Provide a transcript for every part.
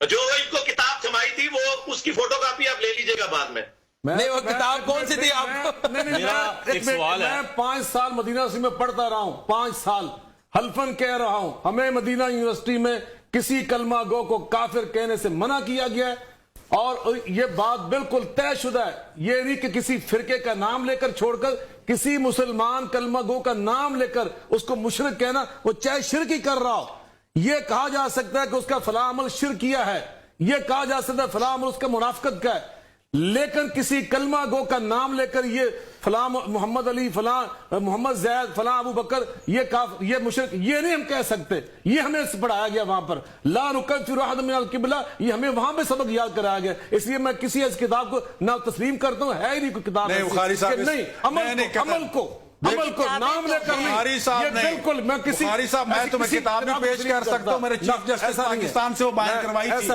جو ان کو کتاب تھمائی تھی وہ اس کی فوٹو کاپی آپ لے لیجئے گا بعد میں. نہیں وہ کتاب کون سی تھی آپ کو؟ میرا ایک سوال ہے. میں 5 سال مدینہ یونیورسٹی میں پڑھتا رہا ہوں, 5 سال حلفاً کہہ رہا ہوں, ہمیں مدینہ یونیورسٹی میں کسی کلمہ گو کو کافر کہنے سے منع کیا گیا ہے, اور یہ بات بالکل طے شدہ ہے. یہ نہیں کہ کسی فرقے کا نام لے کر چھوڑ کر کسی مسلمان کلمہ گو کا نام لے کر اس کو مشرک کہنا, وہ چاہے شرک ہی کر رہا ہو. یہ کہا جا سکتا ہے کہ اس کا فلاں عمل شرک کیا ہے, یہ کہا جا سکتا ہے فلاں عمل اس کا منافقت کا ہے, لیکن کسی کلمہ گو کا نام لے کر یہ فلاں محمد علی, فلاں محمد زید, فلاں ابو بکر, یہ مشرک, یہ نہیں ہم کہہ سکتے. یہ ہمیں پڑھایا گیا وہاں پر, لا نکفر احد من القبلہ, یہ ہمیں وہاں پہ سبق یاد کرایا گیا. اس لیے میں کسی اس کتاب کو نہ تسلیم کرتا ہوں, ہے ہی نہیں کوئی کتاب نہیں. عمل کو نام لے کر نہیں. بالکل میں کسی بخاری صاحب, میں تمہیں کتاب بھی پیش کر سکتا ہوں, میرے چیف جسٹس پاکستان سے وہ بیان کروائی تھی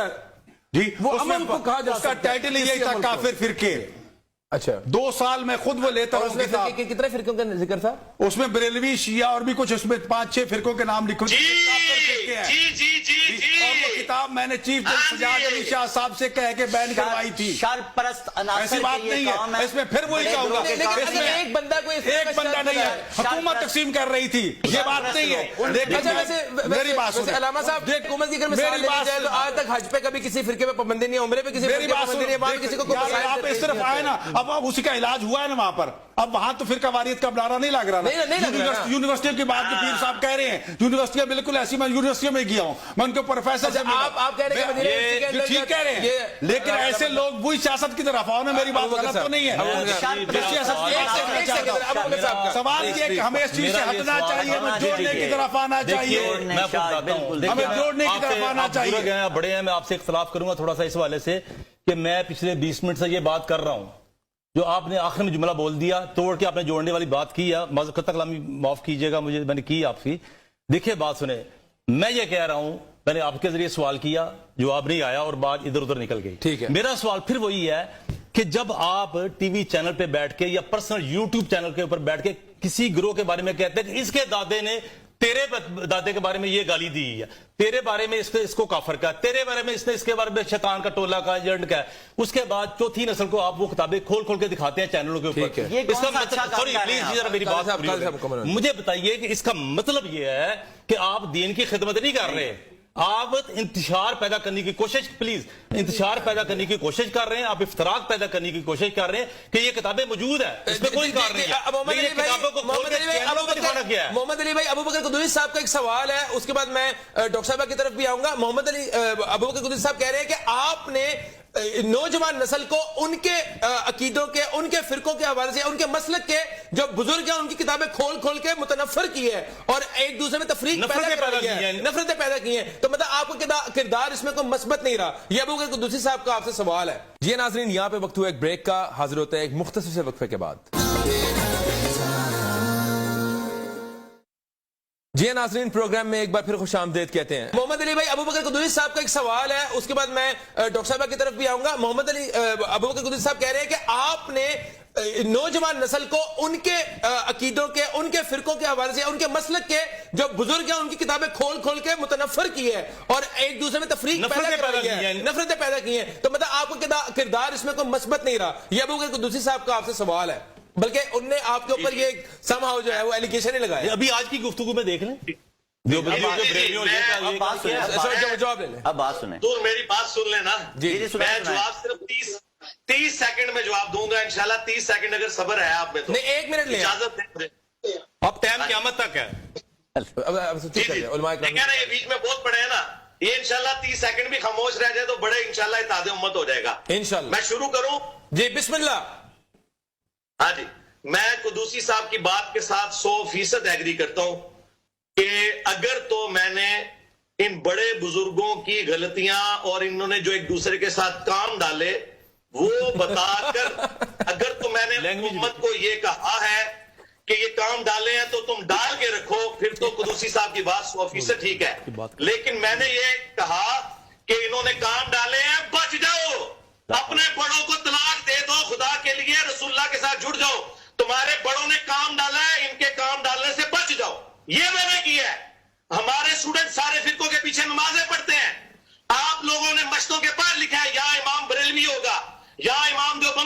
جی, وہ عمل کو کہا جا سکتا ہے. اس کا ٹائٹل یہی تھا کافر فرقے. اچھا 2 سال میں خود وہ لیتا ہوں کتاب. کتنے فرقوں کا ذکر تھا اس میں بریلوی, شیعہ اور بھی کچھ, اس میں 5-6 فرقوں کے نام لکھو. اور وہ کتاب میں نے چیف جسٹس سجاد علی شاہ صاحب سے کہہ کے بیان کروائی تھی. ایسی بات نہیں ہے, اس میں پھر وہی کہوں گا, ایک بندہ نہیں ہے, حکومت تقسیم کر رہی تھی, یہ بات نہیں ہے. میری بات سنیں علامہ صاحب, حکومت کی اگر مثال لے جائے تو آج تک حج پہ کبھی کسی فرقے پہ پابندی نہیں ہے, عمرے پہ کسی فرقے پہ پابندی نہیں ہے, وہاں کسی کو آپ اس طرف آئے نا, اب اسی کا علاج ہوا ہے نا وہاں پر, اب وہاں تو فرقہ واریت کا نعرہ نہیں لگ رہا. یونیورسٹیوں کی بات جو پیر صاحب کہہ رہے ہیں, یونیورسٹیاں بالکل ایسی, میں یونیورسٹیوں میں گیا ہوں, میں ان کے پروفیسر سے آپ کہہ رہے ہیں ٹھیک کہہ رہے ہیں, لیکن ایسے لوگ وہی سیاست کی طرف آؤ نا, میری بات غلط تو نہیں ہے. سوال یہ ہے کہ ہمیں اس چیز سے ہٹنا چاہیے, ہمیں جوڑنے کی طرف آنا چاہیے, ہمیں جوڑنے کی طرف آنا چاہیے. بڑے ہیں, میں آپ سے اختلاف کروں گا تھوڑا سا اس حوالے سے کہ میں پچھلے 20 منٹ سے یہ بات کر رہا ہوں, جو آپ نے آخر میں جملہ بول دیا توڑ کے آپ نے جوڑنے والی بات کی ہے, معذرت کلامی معاف کیجئے گا, مجھے میں نے کی آپ کی. دیکھیں بات سنیں, میں یہ کہہ رہا ہوں, میں نے آپ کے ذریعے سوال کیا, جواب نہیں آیا اور بات ادھر ادھر نکل گئی. ٹھیک ہے, میرا سوال پھر وہی ہے کہ جب آپ ٹی وی چینل پہ بیٹھ کے یا پرسنل یوٹیوب چینل کے اوپر بیٹھ کے کسی گروہ کے بارے میں کہتے ہیں کہ اس کے دادے نے تیرے دادے کے بارے میں یہ گالی دی ہے, تیرے بارے میں اس کو کافر کا, تیرے بارے میں اس نے اس کے بارے میں شیطان کا ٹولہ کا ایجنٹ کا ہے, اس کے بعد چوتھی نسل کو آپ وہ کتابیں کھول کھول کے دکھاتے ہیں چینلوں کے اوپر. اس کا مطلب, سوری پلیز ذرا میری بات مجھے بتائیے کہ اس کا مطلب یہ ہے کہ آپ دین کی خدمت نہیں کر رہے, آپ انتشار پیدا کرنے کی کوشش, پلیز انتشار پیدا کرنے کی کوشش کر رہے ہیں, آپ افتراق پیدا کرنے کی کوشش کر رہے ہیں کہ یہ کتابیں موجود ہیں, اس میں کوئی کار نہیں ہے. یہ کتابوں کو کھول کے چینلوں پہ دکھانا کیا ہے. محمد علی بھائی, ابو بکر قدوسی صاحب کا ایک سوال ہے, اس کے بعد میں ڈاکٹر صاحبہ کی طرف بھی آؤں گا. محمد علی, ابو بکر قدوسی صاحب کہہ رہے ہیں کہ آپ نے نوجوان نسل کو ان کے عقیدوں کے, ان کے فرقوں کے حوالے سے, ان کے مسلک کے جو بزرگ ہیں ان کی کتابیں کھول کھول کے متنفر کی ہے اور ایک دوسرے میں تفریق نفرتیں پیدا کی ہیں. تو مطلب آپ کا کردار اس میں کوئی مثبت نہیں رہا. یہ ابو بکر قدوسی صاحب کا آپ سے سوال ہے. جی ناظرین, یہاں پہ وقت ہوا ایک بریک کا, حاضر ہوتا ہے ایک مختصر سے وقفے کے بعد. جی ناظرین, پروگرام میں ایک بار پھر خوش آمدید کہتے ہیں. محمد علی بھائی, ابو بکر قدوسی صاحب کا ایک سوال ہے, اس کے بعد میں ڈاکٹر صاحبہ کی طرف بھی آؤں گا. محمد علی, ابو بکر قدوسی صاحب کہہ رہے ہیں کہ آپ نے نوجوان نسل کو ان کے عقیدوں کے, ان کے فرقوں کے حوالے سے, ان کے مسلک کے جو بزرگ ہیں ان کی کتابیں کھول کھول کے متنفر کی ہے اور ایک دوسرے میں تفریق نفرتیں پیدا کی ہیں. تو مطلب آپ کا کردار اس میں کوئی مثبت نہیں رہا. یہ ابو بکر قدوسی صاحب کا آپ سے سوال ہے, بلکہ انہوں نے آپ کے اوپر یہ سمہاؤ جو ہے وہ ایلیگیشن ہی لگایا. ابھی آج کی گفتگو میں دیکھ لیں, جواب لے لیں. اب بات سنیں, تو میری بات سن لینا. میں جواب صرف 30 سیکنڈ میں جواب دوں گا انشاءاللہ. 30 سیکنڈ اگر صبر ہے آپ میں تو نہیں, 1 منٹ لیں, اجازت دیں. اب ٹائم قیامت تک ہے. یہ بیچ میں بہت بڑے ہیں نا, یہ انشاءاللہ 30 سیکنڈ بھی خاموش رہ جائے تو بڑے انشاءاللہ اتحاد امت ہو جائے گا انشاءاللہ. میں شروع کروں جی, بسم اللہ. ہاں جی, میں قدوسی صاحب کی بات کے ساتھ 100% ایگری کرتا ہوں کہ اگر تو میں نے ان بڑے بزرگوں کی غلطیاں اور انہوں نے جو ایک دوسرے کے ساتھ کام ڈالے وہ بتا کر اگر تو میں نے حکومت کو یہ کہا ہے کہ یہ کام ڈالے ہیں تو تم ڈال کے رکھو, پھر تو قدوسی صاحب کی بات 100% ٹھیک ہے. لیکن میں نے یہ کہا کہ انہوں نے کام ڈالے ہیں, بچ جاؤ, اپنے بڑوں کو طلاق دے دو, خدا کے لیے رسول اللہ کے ساتھ جڑ جاؤ. تمہارے بڑوں نے کام ڈالا ہے, ان کے کام ڈالنے سے بچ جاؤ. یہ میں نے کیا ہے. ہمارے اسٹوڈنٹ سارے فرقوں کے پیچھے نمازیں پڑھتے ہیں, آپ لوگوں نے